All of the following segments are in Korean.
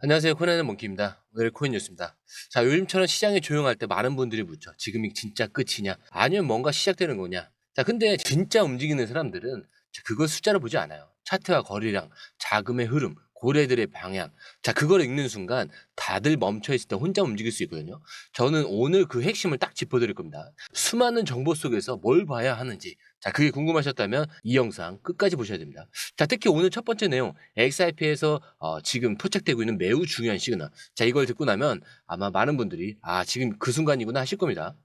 안녕하세요. 코난의 몽키입니다. 오늘의 코인 뉴스입니다. 자, 요즘처럼 시장이 조용할 때 많은 분들이 묻죠. 지금이 진짜 끝이냐? 아니면 뭔가 시작되는 거냐? 자, 근데 진짜 움직이는 사람들은 그걸 숫자로 보지 않아요. 차트와 거래량, 자금의 흐름, 고래들의 방향. 자, 그걸 읽는 순간 다들 멈춰있을 때 혼자 움직일 수 있거든요. 저는 오늘 그 핵심을 딱 짚어드릴 겁니다. 수많은 정보 속에서 뭘 봐야 하는지. 자, 그게 궁금하셨다면 이 영상 끝까지 보셔야 됩니다. 자, 특히 오늘 첫 번째 내용, XRP에서 지금 포착되고 있는 매우 중요한 시그널. 자, 이걸 듣고 나면 아마 많은 분들이 지금 그 순간이구나 하실 겁니다.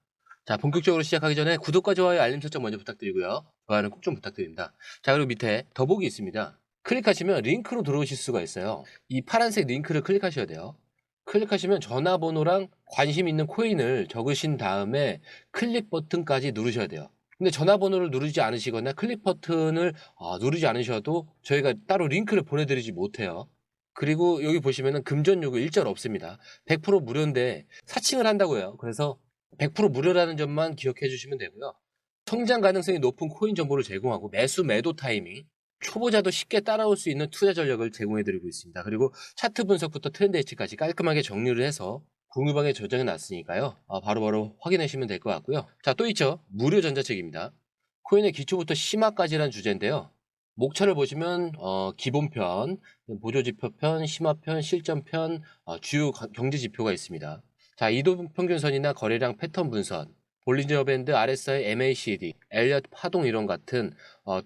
자, 본격적으로 시작하기 전에 구독과 좋아요, 알림 설정 먼저 부탁드리고요. 좋아요는 꼭 좀 부탁드립니다. 자, 그리고 밑에 더보기 있습니다. 클릭하시면 링크로 들어오실 수가 있어요. 이 파란색 링크를 클릭하셔야 돼요. 클릭하시면 전화번호랑 관심 있는 코인을 적으신 다음에 클릭 버튼까지 누르셔야 돼요. 근데 전화번호를 누르지 않으시거나 클릭 버튼을 누르지 않으셔도 저희가 따로 링크를 보내드리지 못해요. 그리고 여기 보시면은 금전 요구 일절 없습니다. 100% 무료인데 사칭을 한다고 해요. 그래서 100% 무료라는 점만 기억해 주시면 되고요. 성장 가능성이 높은 코인 정보를 제공하고 매수 매도 타이밍, 초보자도 쉽게 따라올 수 있는 투자 전략을 제공해 드리고 있습니다. 그리고 차트 분석부터 트렌드 예측까지 깔끔하게 정리를 해서 공유방에 저장해 놨으니까요. 바로바로 확인하시면 될 것 같고요. 자, 또 있죠. 무료 전자책입니다. 코인의 기초부터 심화까지라는 주제인데요. 목차를 보시면 기본편, 보조지표편, 심화편, 실전편, 주요 경제지표가 있습니다. 자, 이동평균선이나 거래량 패턴 분선, 볼린저 밴드, RSI, MACD, 엘리엇 파동 이론 같은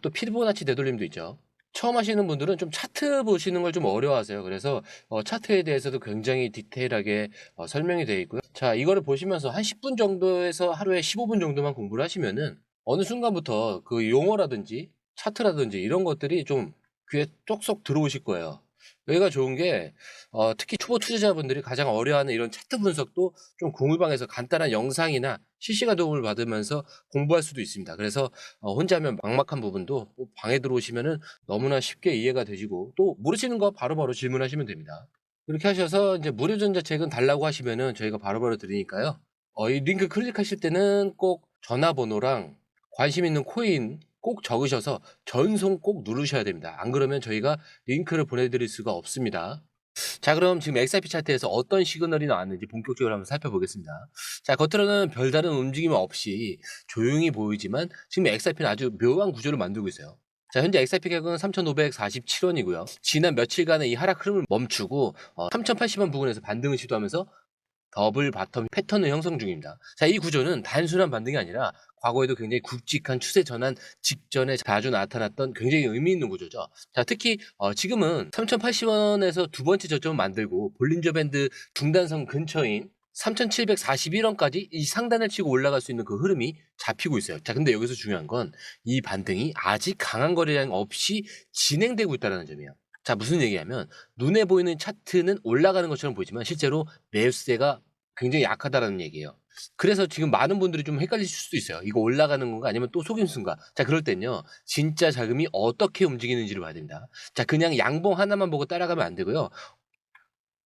또 피보나치 되돌림도 있죠. 처음 하시는 분들은 좀 차트 보시는 걸 좀 어려워하세요. 그래서 차트에 대해서도 굉장히 디테일하게 설명이 되어 있고요. 자, 이거를 보시면서 한 10분 정도에서 하루에 15분 정도만 공부를 하시면은 어느 순간부터 그 용어라든지 차트라든지 이런 것들이 좀 귀에 쏙쏙 들어오실 거예요. 여기가 좋은 게 특히 초보 투자자분들이 가장 어려워하는 이런 차트 분석도 좀 공유방에서 간단한 영상이나 실시간 도움을 받으면서 공부할 수도 있습니다. 그래서 혼자 하면 막막한 부분도 방에 들어오시면은 너무나 쉽게 이해가 되시고 또 모르시는 거 바로바로 질문하시면 됩니다. 이렇게 하셔서 이제 무료 전자책은 달라고 하시면은 저희가 바로바로 드리니까요. 이 링크 클릭하실 때는 꼭 전화번호랑 관심 있는 코인 꼭 적으셔서 전송 꼭 누르셔야 됩니다. 안 그러면 저희가 링크를 보내드릴 수가 없습니다. 자, 그럼 지금 XRP 차트에서 어떤 시그널이 나왔는지 본격적으로 한번 살펴보겠습니다. 자, 겉으로는 별다른 움직임 없이 조용히 보이지만 지금 XRP는 아주 묘한 구조를 만들고 있어요. 자, 현재 XRP 가격은 3,547원이고요. 지난 며칠간의 이 하락 흐름을 멈추고 3,080원 부근에서 반등을 시도하면서 더블 바텀 패턴을 형성 중입니다. 자, 이 구조는 단순한 반등이 아니라 과거에도 굉장히 굵직한 추세 전환 직전에 자주 나타났던 굉장히 의미 있는 구조죠. 자, 특히 지금은 3,080원에서 두 번째 저점을 만들고 볼린저 밴드 중단선 근처인 3,741원까지 이 상단을 치고 올라갈 수 있는 그 흐름이 잡히고 있어요. 자, 근데 여기서 중요한 건 이 반등이 아직 강한 거래량 없이 진행되고 있다는 점이에요. 자, 무슨 얘기냐면 눈에 보이는 차트는 올라가는 것처럼 보이지만 실제로 매수세가 굉장히 약하다라는 얘기예요. 그래서 지금 많은 분들이 좀 헷갈리실 수도 있어요. 이거 올라가는 건가 아니면 또 속임수인가? 자, 그럴 땐요. 진짜 자금이 어떻게 움직이는지를 봐야 됩니다. 자, 그냥 양봉 하나만 보고 따라가면 안 되고요.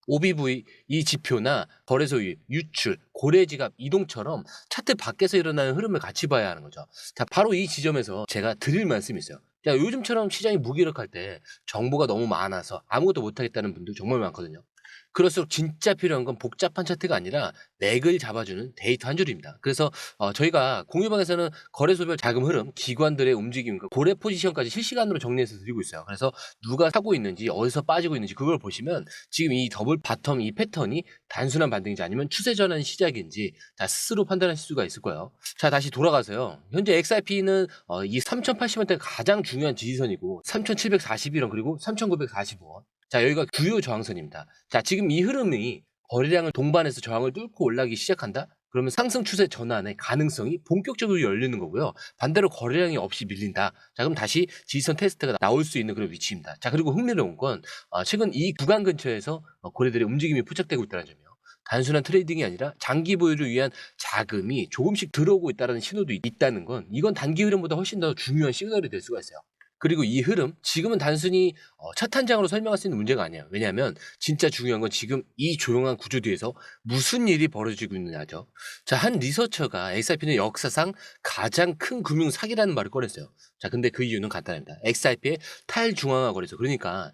OBV 이 지표나 거래소유, 유출, 고래지갑, 이동처럼 차트 밖에서 일어나는 흐름을 같이 봐야 하는 거죠. 자, 바로 이 지점에서 제가 드릴 말씀이 있어요. 자, 요즘처럼 시장이 무기력할 때 정보가 너무 많아서 아무것도 못하겠다는 분들 정말 많거든요. 그럴수록 진짜 필요한 건 복잡한 차트가 아니라 맥을 잡아주는 데이터 한 줄입니다. 그래서 저희가 공유방에서는 거래소별 자금 흐름, 기관들의 움직임과 고래 포지션까지 실시간으로 정리해서 드리고 있어요. 그래서 누가 사고 있는지 어디서 빠지고 있는지 그걸 보시면 지금 이 더블 바텀 이 패턴이 단순한 반등인지 아니면 추세 전환 시작인지 스스로 판단하실 수가 있을 거예요. 자, 다시 돌아가서요. 현재 XRP는 이 3,080원대가 가장 중요한 지지선이고 3,741원 그리고 3,945원. 자, 여기가 주요 저항선입니다. 자, 지금 이 흐름이 거래량을 동반해서 저항을 뚫고 올라가기 시작한다? 그러면 상승 추세 전환의 가능성이 본격적으로 열리는 거고요. 반대로 거래량이 없이 밀린다. 자, 그럼 다시 지지선 테스트가 나올 수 있는 그런 위치입니다. 자, 그리고 흥미로운 건 최근 이 구간 근처에서 거래들의 움직임이 포착되고 있다는 점이에요. 단순한 트레이딩이 아니라 장기 보유를 위한 자금이 조금씩 들어오고 있다는 신호도 있다는 건 이건 단기 흐름보다 훨씬 더 중요한 시그널이 될 수가 있어요. 그리고 이 흐름 지금은 단순히 첫 한 장으로 설명할 수 있는 문제가 아니에요. 왜냐하면 진짜 중요한 건 지금 이 조용한 구조 뒤에서 무슨 일이 벌어지고 있느냐죠. 자, 한 리서처가 XRP는 역사상 가장 큰 금융 사기라는 말을 꺼냈어요. 자, 근데 그 이유는 간단합니다. XRP의 탈중앙화 거래소, 그러니까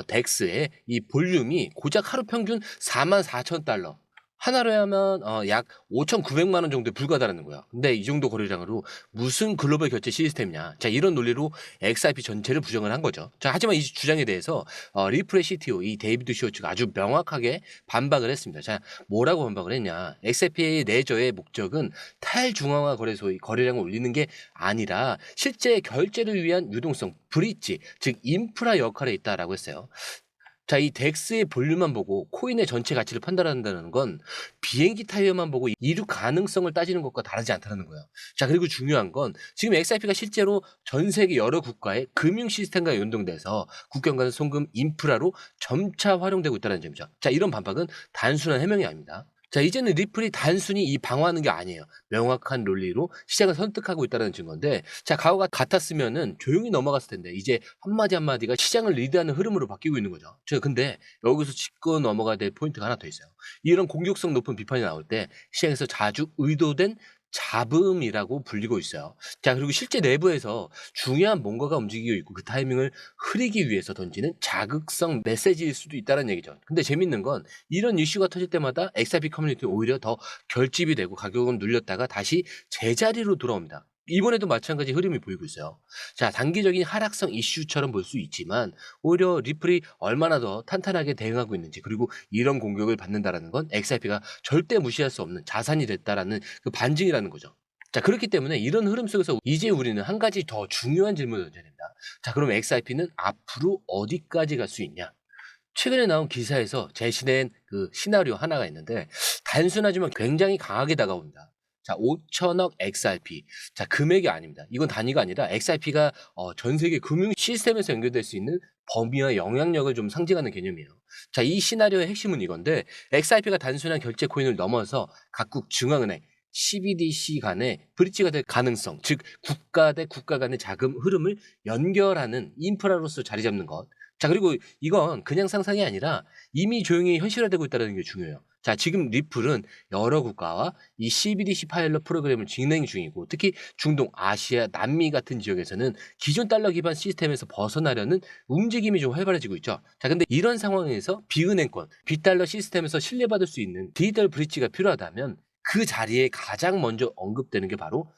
덱스의 이 볼륨이 고작 하루 평균 44,000달러. 하나로 하면 약 5,900만 원 정도에 불과하다는 거야. 근데 이 정도 거래량으로 무슨 글로벌 결제 시스템이냐. 자, 이런 논리로 XRP 전체를 부정을 한 거죠. 자, 하지만 이 주장에 대해서 리플의 CTO 이 데이비드 쇼츠가 아주 명확하게 반박을 했습니다. 자, 뭐라고 반박을 했냐. XRP의 내저의 목적은 탈중앙화 거래소의 거래량을 올리는 게 아니라 실제 결제를 위한 유동성, 브릿지, 즉 인프라 역할에 있다라고 했어요. 자, 이 덱스의 볼륨만 보고 코인의 전체 가치를 판단한다는 건 비행기 타이어만 보고 이륙 가능성을 따지는 것과 다르지 않다는 거예요. 자, 그리고 중요한 건 지금 XRP가 실제로 전 세계 여러 국가의 금융 시스템과 연동돼서 국경 간 송금 인프라로 점차 활용되고 있다는 점이죠. 자, 이런 반박은 단순한 해명이 아닙니다. 자, 이제는 리플이 단순히 이 방어하는 게 아니에요. 명확한 논리로 시장을 선택하고 있다는 증거인데, 자, 과거가 같았으면은 조용히 넘어갔을 텐데, 이제 한마디 한마디가 시장을 리드하는 흐름으로 바뀌고 있는 거죠. 저 근데 여기서 짚고 넘어가야 될 포인트가 하나 더 있어요. 이런 공격성 높은 비판이 나올 때 시장에서 자주 의도된 잡음이라고 불리고 있어요. 자, 그리고 실제 내부에서 중요한 뭔가가 움직이고 있고 그 타이밍을 흐리기 위해서 던지는 자극성 메시지일 수도 있다는 얘기죠. 근데 재밌는 건 이런 이슈가 터질 때마다 XRP 커뮤니티는 오히려 더 결집이 되고 가격은 눌렸다가 다시 제자리로 돌아옵니다. 이번에도 마찬가지 흐름이 보이고 있어요. 자, 단기적인 하락성 이슈처럼 볼 수 있지만 오히려 리플이 얼마나 더 탄탄하게 대응하고 있는지, 그리고 이런 공격을 받는다라는 건 XRP가 절대 무시할 수 없는 자산이 됐다라는 그 반증이라는 거죠. 자, 그렇기 때문에 이런 흐름 속에서 이제 우리는 한 가지 더 중요한 질문을 던져야 됩니다. 자, 그럼 XRP는 앞으로 어디까지 갈 수 있냐? 최근에 나온 기사에서 제시된 그 시나리오 하나가 있는데 단순하지만 굉장히 강하게 다가옵니다. 자, 5천억 XRP. 자, 금액이 아닙니다. 이건 단위가 아니라 XRP가 전 세계 금융 시스템에서 연결될 수 있는 범위와 영향력을 좀 상징하는 개념이에요. 자, 이 시나리오의 핵심은 이건데 XRP가 단순한 결제 코인을 넘어서 각국 중앙은행 CBDC 간의 브릿지가 될 가능성, 즉 국가 대 국가 간의 자금 흐름을 연결하는 인프라로서 자리 잡는 것. 자, 그리고 이건 그냥 상상이 아니라 이미 조용히 현실화되고 있다는 게 중요해요. 자, 지금 리플은 여러 국가와 이 CBDC 파일럿 프로그램을 진행 중이고, 특히 중동, 아시아, 남미 같은 지역에서는 기존 달러 기반 시스템에서 벗어나려는 움직임이 좀 활발해지고 있죠. 자, 근데 이런 상황에서 비은행권, 빗달러 시스템에서 신뢰받을 수 있는 디지털 브릿지가 필요하다면 그 자리에 가장 먼저 언급되는 게 바로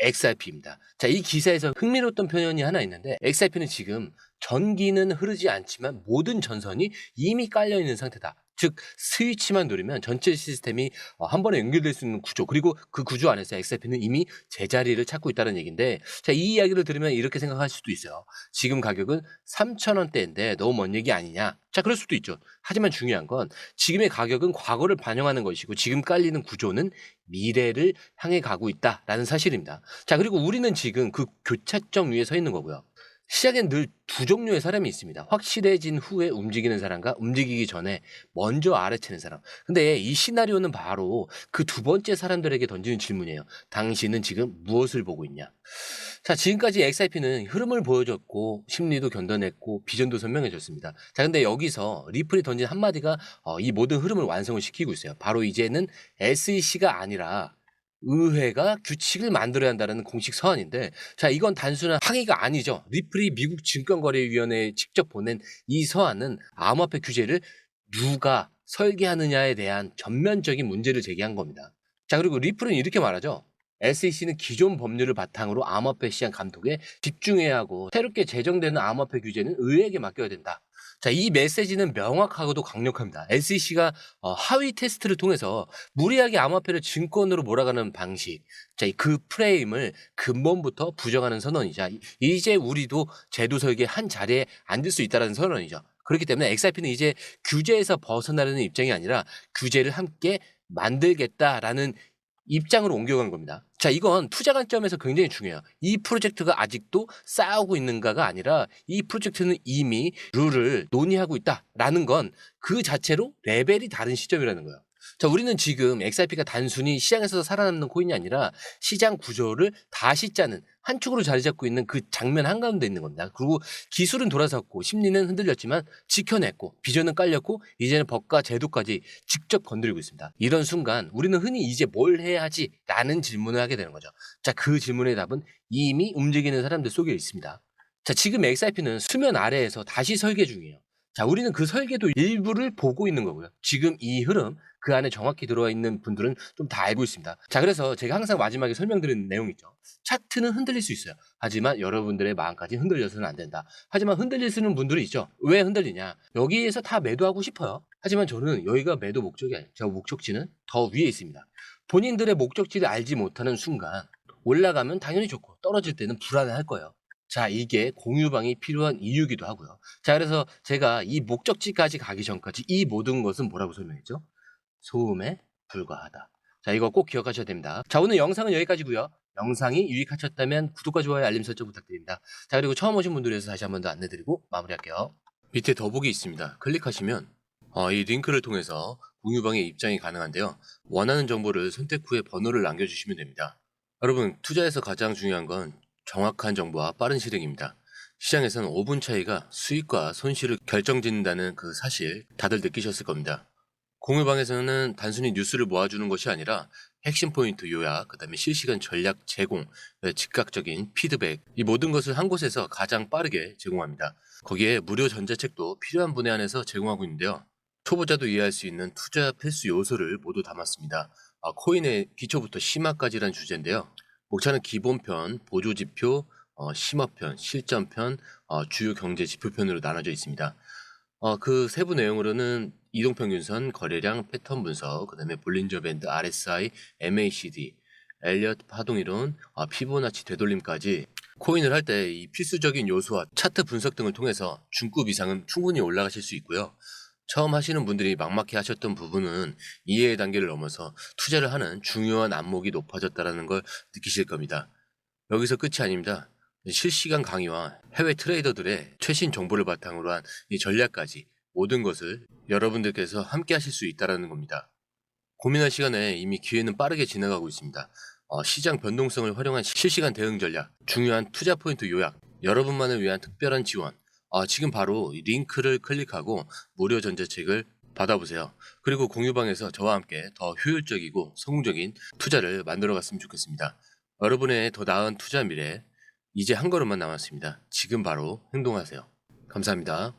XRP입니다. 자, 이 기사에서 흥미로웠던 표현이 하나 있는데 XRP는 지금 전기는 흐르지 않지만 모든 전선이 이미 깔려 있는 상태다. 즉 스위치만 누르면 전체 시스템이 한 번에 연결될 수 있는 구조, 그리고 그 구조 안에서 XRP는 이미 제자리를 찾고 있다는 얘기인데, 자, 이 이야기를 들으면 이렇게 생각할 수도 있어요. 지금 가격은 3,000원대인데 너무 먼 얘기 아니냐? 자, 그럴 수도 있죠. 하지만 중요한 건 지금의 가격은 과거를 반영하는 것이고 지금 깔리는 구조는 미래를 향해 가고 있다라는 사실입니다. 자, 그리고 우리는 지금 그 교차점 위에 서 있는 거고요. 시장엔 늘 두 종류의 사람이 있습니다. 확실해진 후에 움직이는 사람과 움직이기 전에 먼저 알아채는 사람. 근데 이 시나리오는 바로 그 두 번째 사람들에게 던지는 질문이에요. 당신은 지금 무엇을 보고 있냐? 자, 지금까지 XRP는 흐름을 보여줬고 심리도 견뎌냈고 비전도 선명해졌습니다. 자, 근데 여기서 리플이 던진 한마디가 이 모든 흐름을 완성을 시키고 있어요. 바로 이제는 SEC가 아니라 의회가 규칙을 만들어야 한다는 공식 서한인데, 자, 이건 단순한 항의가 아니죠. 리플이 미국 증권거래위원회에 직접 보낸 이 서한은 암호화폐 규제를 누가 설계하느냐에 대한 전면적인 문제를 제기한 겁니다. 자, 그리고 리플은 이렇게 말하죠. SEC는 기존 법률을 바탕으로 암호화폐 시장 감독에 집중해야 하고 새롭게 제정되는 암호화폐 규제는 의회에게 맡겨야 된다. 자, 이 메시지는 명확하고도 강력합니다. SEC가 하위 테스트를 통해서 무리하게 암호화폐를 증권으로 몰아가는 방식, 자, 그 프레임을 근본부터 부정하는 선언이자 이제 우리도 제도 설계 한 자리에 앉을 수 있다는 선언이죠. 그렇기 때문에 XRP는 이제 규제에서 벗어나려는 입장이 아니라 규제를 함께 만들겠다라는 입장으로 옮겨간 겁니다. 자, 이건 투자 관점에서 굉장히 중요해요. 이 프로젝트가 아직도 싸우고 있는가가 아니라 이 프로젝트는 이미 룰을 논의하고 있다라는 건 그 자체로 레벨이 다른 시점이라는 거예요. 자, 우리는 지금 XRP가 단순히 시장에서 살아남는 코인이 아니라 시장 구조를 다시 짜는 한축으로 자리 잡고 있는 그 장면 한가운데 있는 겁니다. 그리고 기술은 돌아섰고 심리는 흔들렸지만 지켜냈고 비전은 깔렸고 이제는 법과 제도까지 직접 건드리고 있습니다. 이런 순간 우리는 흔히 이제 뭘 해야 하지? 라는 질문을 하게 되는 거죠. 자, 그 질문의 답은 이미 움직이는 사람들 속에 있습니다. 자, 지금 XRP는 수면 아래에서 다시 설계 중이에요. 자, 우리는 그 설계도 일부를 보고 있는 거고요. 지금 이 흐름, 그 안에 정확히 들어와 있는 분들은 좀 다 알고 있습니다. 자, 그래서 제가 항상 마지막에 설명드리는 내용 있죠. 차트는 흔들릴 수 있어요. 하지만 여러분들의 마음까지 흔들려서는 안 된다. 하지만 흔들리시는 분들이 있죠. 왜 흔들리냐? 여기에서 다 매도하고 싶어요. 하지만 저는 여기가 매도 목적이 아니에요. 제 목적지는 더 위에 있습니다. 본인들의 목적지를 알지 못하는 순간 올라가면 당연히 좋고 떨어질 때는 불안해할 거예요. 자, 이게 공유방이 필요한 이유기도 하고요. 자, 그래서 제가 이 목적지까지 가기 전까지 이 모든 것은 뭐라고 설명했죠? 소음에 불과하다. 자, 이거 꼭 기억하셔야 됩니다. 자, 오늘 영상은 여기까지고요. 영상이 유익하셨다면 구독과 좋아요, 알림 설정 부탁드립니다. 자, 그리고 처음 오신 분들 위해서 다시 한 번 더 안내드리고 마무리할게요. 밑에 더보기 있습니다. 클릭하시면 이 링크를 통해서 공유방에 입장이 가능한데요. 원하는 정보를 선택 후에 번호를 남겨주시면 됩니다. 여러분, 투자에서 가장 중요한 건 정확한 정보와 빠른 실행입니다. 시장에서는 5분 차이가 수익과 손실을 결정짓는다는 그 사실 다들 느끼셨을 겁니다. 공유방에서는 단순히 뉴스를 모아주는 것이 아니라 핵심 포인트 요약, 그 다음에 실시간 전략 제공, 즉각적인 피드백, 이 모든 것을 한 곳에서 가장 빠르게 제공합니다. 거기에 무료 전자책도 필요한 분야 안에서 제공하고 있는데요. 초보자도 이해할 수 있는 투자 필수 요소를 모두 담았습니다. 코인의 기초부터 심화까지란 주제인데요. 목차는 기본편, 보조지표, 심화편, 실전편, 주요 경제 지표편으로 나눠져 있습니다. 그 세부 내용으로는 이동평균선, 거래량, 패턴 분석, 그 다음에 볼린저 밴드, RSI, MACD, 엘리엇 파동이론, 피보나치 되돌림까지 코인을 할 때 이 필수적인 요소와 차트 분석 등을 통해서 중급 이상은 충분히 올라가실 수 있고요. 처음 하시는 분들이 막막해 하셨던 부분은 이해의 단계를 넘어서 투자를 하는 중요한 안목이 높아졌다는 걸 느끼실 겁니다. 여기서 끝이 아닙니다. 실시간 강의와 해외 트레이더들의 최신 정보를 바탕으로 한 이 전략까지 모든 것을 여러분들께서 함께 하실 수 있다는 겁니다. 고민할 시간에 이미 기회는 빠르게 지나가고 있습니다. 시장 변동성을 활용한 실시간 대응 전략, 중요한 투자 포인트 요약, 여러분만을 위한 특별한 지원. 지금 바로 이 링크를 클릭하고 무료 전자책을 받아보세요. 그리고 공유방에서 저와 함께 더 효율적이고 성공적인 투자를 만들어 갔으면 좋겠습니다. 여러분의 더 나은 투자 미래, 이제 한 걸음만 남았습니다. 지금 바로 행동하세요. 감사합니다.